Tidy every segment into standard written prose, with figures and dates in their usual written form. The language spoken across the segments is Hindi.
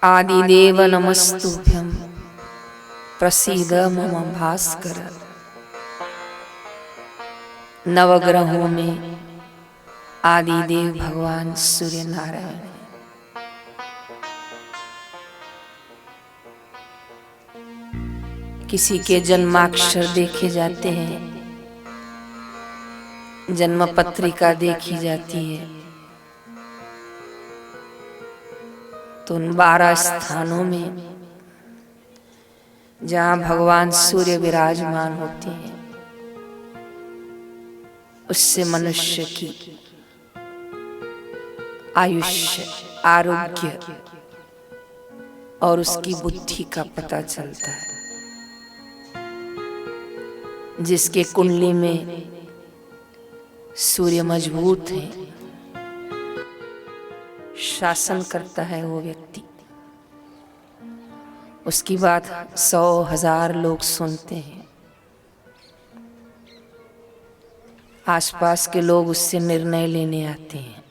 आदिदेव नमस्तुभ्यं प्रसीद मम भास्कर। नवग्रहों में आदिदेव भगवान सूर्य नारायण है। किसी के जन्माक्षर देखे जाते हैं, जन्म पत्रिका देखी जाती है, तो उन 12 स्थानों में जहाँ भगवान सूर्य विराजमान होते हैं, उससे मनुष्य की आयुष्य, आरोग्य और उसकी बुद्धि का पता चलता है। जिसके कुंडली में सूर्य मजबूत है, शासन करता है वो व्यक्ति, उसकी बात 100,000 लोग सुनते हैं। आसपास के लोग उससे निर्णय लेने आते हैं।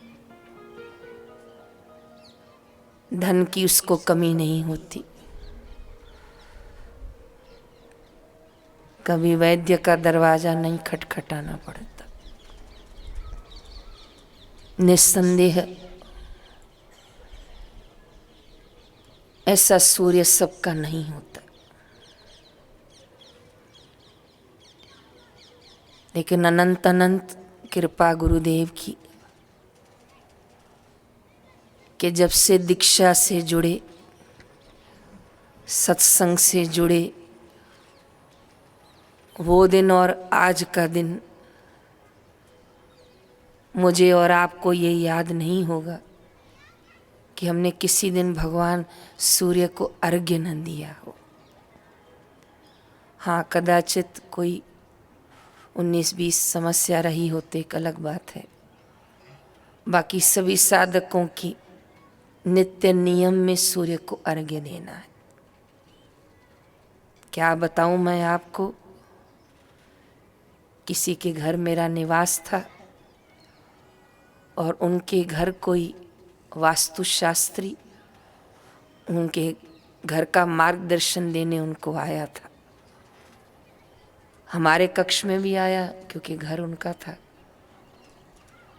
धन की उसको कमी नहीं होती। कभी वैद्य का दरवाजा नहीं खटखटाना पड़ता। निस्संदेह ऐसा सूर्य सबका नहीं होता, लेकिन अनंत अनंत कृपा गुरुदेव की कि जब से दीक्षा से जुड़े, सत्संग से जुड़े, वो दिन और आज का दिन मुझे और आपको ये याद नहीं होगा कि हमने किसी दिन भगवान सूर्य को अर्घ्य न दिया हो। हाँ, कदाचित कोई 19-20 समस्या रही होती, एक अलग बात है। बाकी सभी साधकों की नित्य नियम में सूर्य को अर्घ्य देना है। क्या बताऊं मैं आपको, किसी के घर मेरा निवास था और उनके घर कोई वास्तुशास्त्री उनके घर का मार्गदर्शन देने उनको आया था। हमारे कक्ष में भी आया क्योंकि घर उनका था,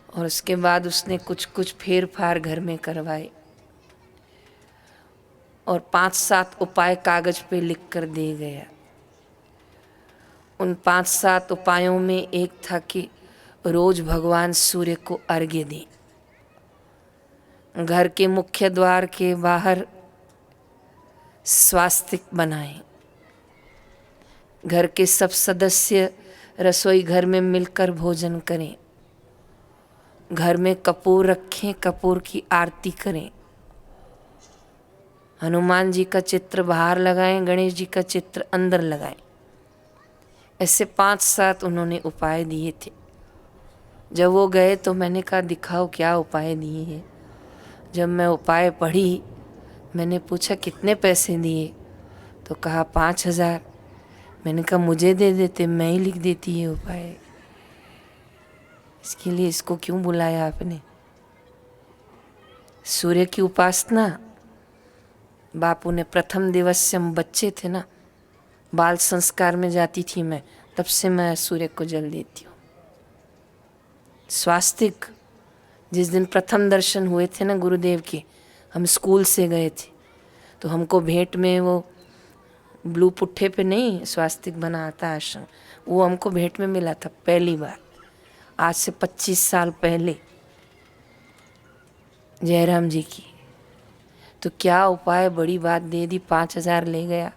और उसके बाद उसने कुछ कुछ फेर फार घर में करवाए और 5-7 उपाय कागज पे लिख कर दे गया। उन 5-7 उपायों में एक था कि रोज भगवान सूर्य को अर्घ्य दें। घर के मुख्य द्वार के बाहर स्वास्तिक बनाएं। घर के सब सदस्य रसोई घर में मिलकर भोजन करें। घर में कपूर रखें, कपूर की आरती करें। हनुमान जी का चित्र बाहर लगाएं, गणेश जी का चित्र अंदर लगाएं। ऐसे 5-7 उन्होंने उपाय दिए थे। जब वो गए तो मैंने कहा, दिखाओ क्या उपाय दिए हैं। जब मैं उपाय पढ़ी, मैंने पूछा कितने पैसे दिए, तो कहा 5,000। मैंने कहा मुझे दे देते, मैं ही लिख देती ये उपाय। इसके लिए इसको क्यों बुलाया आपने। सूर्य की उपासना बापू ने प्रथम दिवस से, हम बच्चे थे ना, बाल संस्कार में जाती थी मैं, तब से मैं सूर्य को जल देती हूँ। स्वास्तिक जिस दिन प्रथम दर्शन हुए थे ना गुरुदेव के, हम स्कूल से गए थे, तो हमको भेंट में वो ब्लू पुट्ठे पे नहीं स्वास्तिक बना आता आश्रम, वो हमको भेंट में मिला था पहली बार, आज से 25 साल पहले, जयराम जी की। तो क्या उपाय, बड़ी बात दे दी, 5,000 ले गया।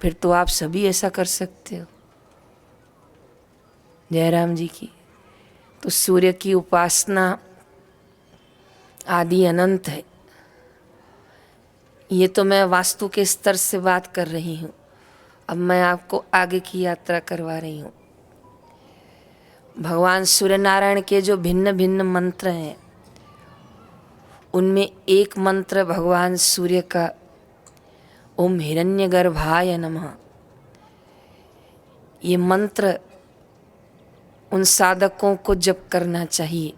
फिर तो आप सभी ऐसा कर सकते हो जयराम जी की। तो सूर्य की उपासना आदि अनंत है। ये तो मैं वास्तु के स्तर से बात कर रही हूँ। अब मैं आपको आगे की यात्रा करवा रही हूँ। भगवान सूर्य नारायण के जो भिन्न भिन्न मंत्र हैं, उनमें एक मंत्र भगवान सूर्य का ओम हिरण्यगर्भाय नमः। ये मंत्र उन साधकों को जप करना चाहिए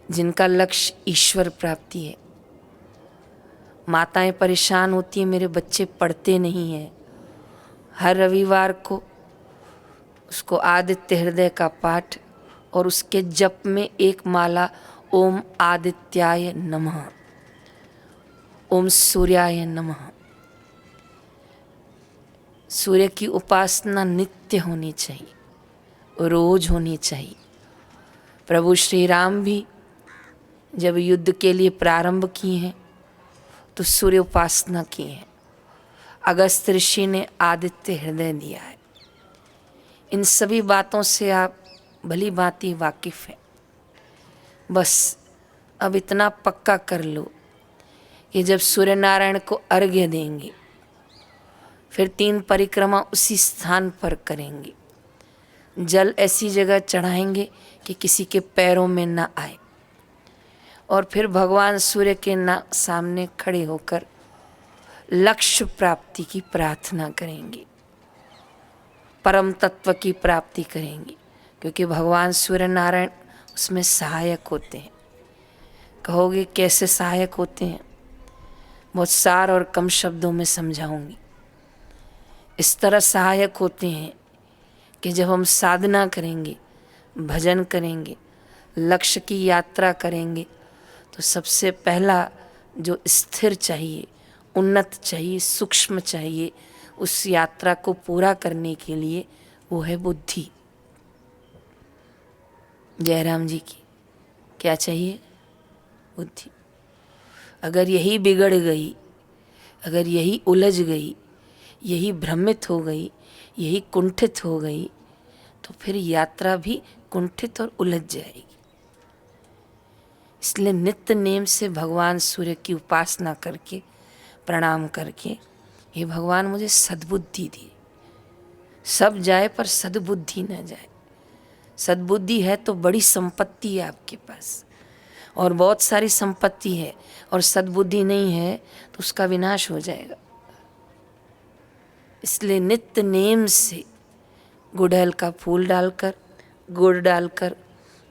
जिनका लक्ष्य ईश्वर प्राप्ति है। माताएं परेशान होती हैं, मेरे बच्चे पढ़ते नहीं हैं। हर रविवार को उसको आदित्य हृदय का पाठ और उसके जप में एक माला ओम आदित्याय नमः, ओम सूर्याय नमः। सूर्य की उपासना नित्य होनी चाहिए, रोज होनी चाहिए। प्रभु श्री राम भी जब युद्ध के लिए प्रारंभ किए हैं तो सूर्य उपासना की है। अगस्त ऋषि ने आदित्य हृदय दिया है। इन सभी बातों से आप भली भांति वाकिफ हैं। बस अब इतना पक्का कर लो कि जब सूर्य नारायण को अर्घ्य देंगे फिर 3 परिक्रमा उसी स्थान पर करेंगे। जल ऐसी जगह चढ़ाएंगे कि किसी के पैरों में ना आए और फिर भगवान सूर्य के सामने खड़े होकर लक्ष्य प्राप्ति की प्रार्थना करेंगे, परम तत्व की प्राप्ति करेंगे, क्योंकि भगवान सूर्य नारायण उसमें सहायक होते हैं। कहोगे कैसे सहायक होते हैं? बहुत सार और कम शब्दों में समझाऊंगी। इस तरह सहायक होते हैं कि जब हम साधना करेंगे, भजन करेंगे, लक्ष्य की यात्रा करेंगे तो सबसे पहला जो स्थिर चाहिए, उन्नत चाहिए, सूक्ष्म चाहिए उस यात्रा को पूरा करने के लिए, वो है बुद्धि। जयराम जी की क्या चाहिए? बुद्धि। अगर यही बिगड़ गई, अगर यही उलझ गई, यही भ्रमित हो गई, यही कुंठित हो गई तो फिर यात्रा भी कुंठित और उलझ जाएगी। इसलिए नित्य नेम से भगवान सूर्य की उपासना करके, प्रणाम करके, हे भगवान मुझे सद्बुद्धि दी। सब जाए पर सद्बुद्धि न जाए। सद्बुद्धि है तो बड़ी संपत्ति है आपके पास, और बहुत सारी संपत्ति है, और सद्बुद्धि नहीं है तो उसका विनाश हो जाएगा। इसलिए नित्य नेम से गुड़हल का फूल डालकर, गुड़ डालकर,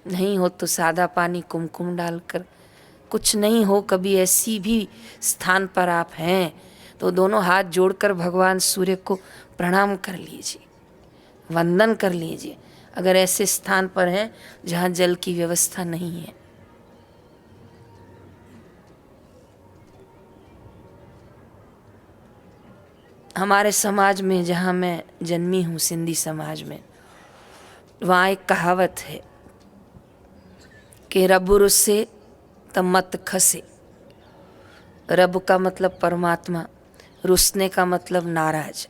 नहीं हो तो सादा पानी कुमकुम डालकर, कुछ नहीं हो कभी ऐसी भी स्थान पर आप हैं तो दोनों हाथ जोड़कर भगवान सूर्य को प्रणाम कर लीजिए, वंदन कर लीजिए। अगर ऐसे स्थान पर हैं जहाँ जल की व्यवस्था नहीं है। हमारे समाज में, जहाँ मैं जन्मी हूँ, सिंधी समाज में, वहाँ एक कहावत है कि रब रुसे त मत खसे। रब का मतलब परमात्मा, रुसने का मतलब नाराज।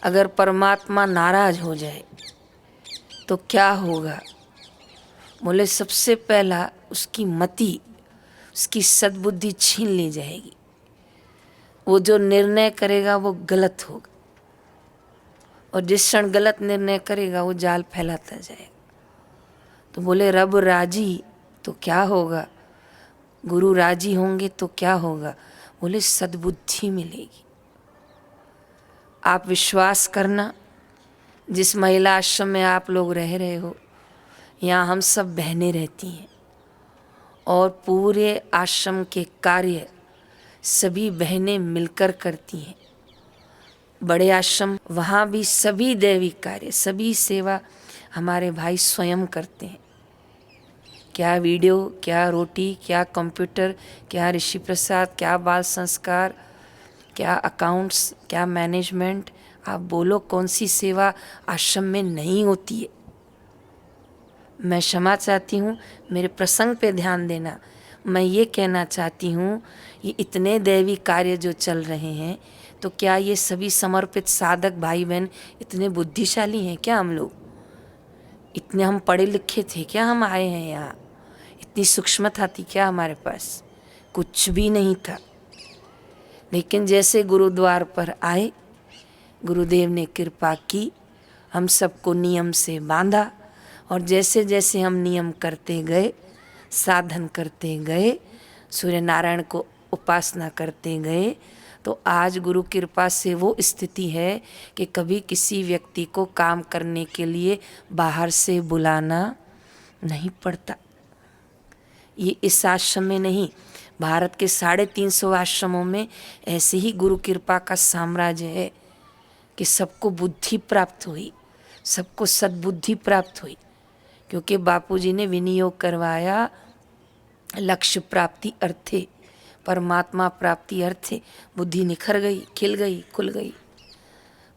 अगर परमात्मा नाराज हो जाए तो क्या होगा? बोले सबसे पहला उसकी मति, उसकी सद्बुद्धि छीन ली जाएगी। वो जो निर्णय करेगा वो गलत होगा, और जिस क्षण गलत निर्णय करेगा वो जाल फैलाता जाएगा। तो बोले रब राजी तो क्या होगा, गुरु राजी होंगे तो क्या होगा? बोले सद्बुद्धि मिलेगी। आप विश्वास करना, जिस महिला आश्रम में आप लोग रह रहे हो, यहाँ हम सब बहनें रहती हैं और पूरे आश्रम के कार्य सभी बहनें मिलकर करती हैं। बड़े आश्रम, वहाँ भी सभी दैवी कार्य, सभी सेवा हमारे भाई स्वयं करते हैं। क्या वीडियो, क्या रोटी, क्या कंप्यूटर, क्या ऋषि प्रसाद, क्या बाल संस्कार, क्या अकाउंट्स, क्या मैनेजमेंट, आप बोलो कौन सी सेवा आश्रम में नहीं होती है। मैं क्षमा चाहती हूँ, मेरे प्रसंग पे ध्यान देना। मैं ये कहना चाहती हूँ, ये इतने दैवी कार्य जो चल रहे हैं, तो क्या ये सभी समर्पित साधक भाई बहन इतने बुद्धिशाली हैं क्या? हम लोग इतने हम पढ़े लिखे थे क्या? हम आए हैं यहाँ, इतनी सूक्ष्मता थी क्या हमारे पास? कुछ भी नहीं था। लेकिन जैसे गुरुद्वार पर आए, गुरुदेव ने कृपा की, हम सबको नियम से बांधा, और जैसे जैसे हम नियम करते गए, साधन करते गए, सूर्य नारायण को उपासना करते गए, तो आज गुरु कृपा से वो स्थिति है कि कभी किसी व्यक्ति को काम करने के लिए बाहर से बुलाना नहीं पड़ता। ये इस आश्रम में नहीं, भारत के 350 आश्रमों में ऐसे ही गुरु कृपा का साम्राज्य है कि सबको बुद्धि प्राप्त हुई, सबको सद्बुद्धि प्राप्त हुई, क्योंकि बापूजी ने विनियोग करवाया लक्ष्य प्राप्ति अर्थे, परमात्मा प्राप्ति अर्थे। बुद्धि निखर गई, खिल गई, खुल गई।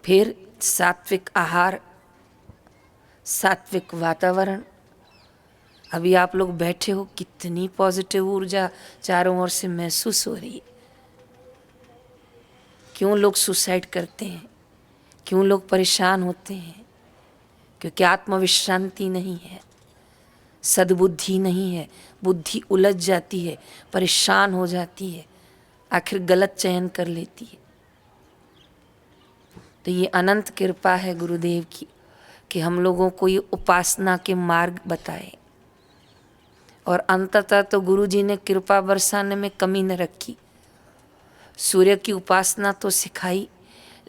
फिर सात्विक आहार, सात्विक वातावरण। अभी आप लोग बैठे हो, कितनी पॉजिटिव ऊर्जा चारों ओर से महसूस हो रही है। क्यों लोग सुसाइड करते हैं, क्यों लोग परेशान होते हैं? क्योंकि आत्मविश्रांति नहीं है, सद्बुद्धि नहीं है, बुद्धि उलझ जाती है, परेशान हो जाती है, आखिर गलत चयन कर लेती है। तो ये अनंत कृपा है गुरुदेव की कि हम लोगों को ये उपासना के मार्ग बताए, और अंततः तो गुरु जी ने कृपा बरसाने में कमी न रखी। सूर्य की उपासना तो सिखाई,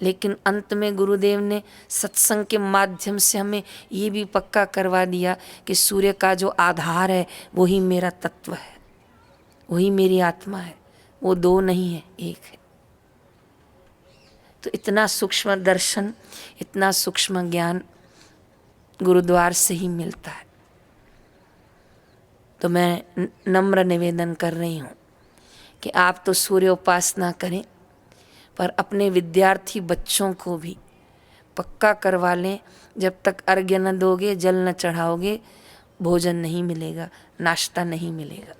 लेकिन अंत में गुरुदेव ने सत्संग के माध्यम से हमें ये भी पक्का करवा दिया कि सूर्य का जो आधार है वही मेरा तत्व है, वही मेरी आत्मा है, वो दो नहीं है, एक है। तो इतना सूक्ष्म दर्शन, इतना सूक्ष्म ज्ञान गुरुद्वार से ही मिलता है। तो मैं नम्र निवेदन कर रही हूँ कि आप तो सूर्य उपासना करें, पर अपने विद्यार्थी बच्चों को भी पक्का करवा लें, जब तक अर्घ्य न दोगे, जल न चढ़ाओगे, भोजन नहीं मिलेगा, नाश्ता नहीं मिलेगा।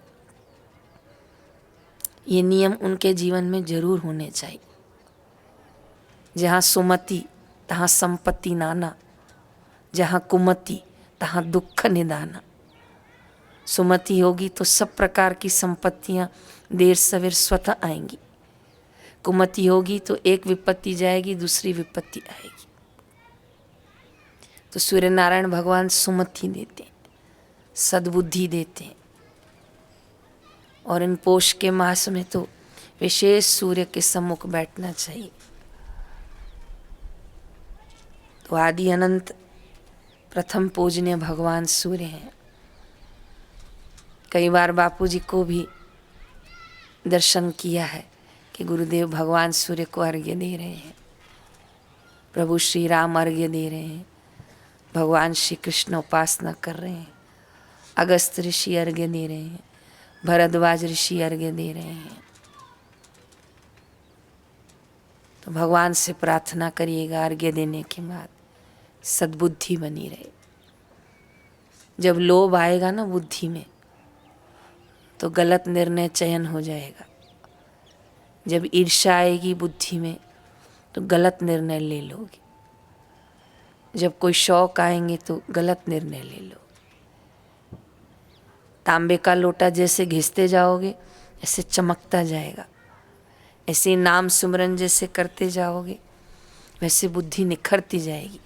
ये नियम उनके जीवन में जरूर होने चाहिए। जहाँ सुमति तहाँ संपत्ति नाना, जहाँ कुमति तहाँ दुख निदाना। सुमति होगी तो सब प्रकार की संपत्तियाँ देर सवेर स्वतः आएंगी। कुमति होगी तो एक विपत्ति जाएगी, दूसरी विपत्ति आएगी। तो सूर्य नारायण भगवान सुमति देते हैं, सद्बुद्धि देते हैं। और इन पोष के मास में तो विशेष सूर्य के सम्मुख बैठना चाहिए। तो आदि अनंत प्रथम पूजनीय भगवान सूर्य हैं। कई बार बापूजी को भी दर्शन किया है कि गुरुदेव भगवान सूर्य को अर्घ्य दे रहे हैं, प्रभु श्री राम अर्घ्य दे रहे हैं, भगवान श्री कृष्ण उपासना कर रहे हैं, अगस्त ऋषि अर्घ्य दे रहे हैं, भरद्वाज ऋषि अर्घ्य दे रहे हैं। तो भगवान से प्रार्थना करिएगा अर्घ्य देने के बाद सद्बुद्धि बनी रहे। जब लोभ आएगा ना बुद्धि में, तो गलत निर्णय चयन हो जाएगा। जब ईर्ष्या आएगी बुद्धि में, तो गलत निर्णय ले लोगे। जब कोई शौक आएंगे तो गलत निर्णय ले लो। तांबे का लोटा जैसे घिसते जाओगे ऐसे चमकता जाएगा, ऐसे नाम सुमरन जैसे करते जाओगे वैसे बुद्धि निखरती जाएगी।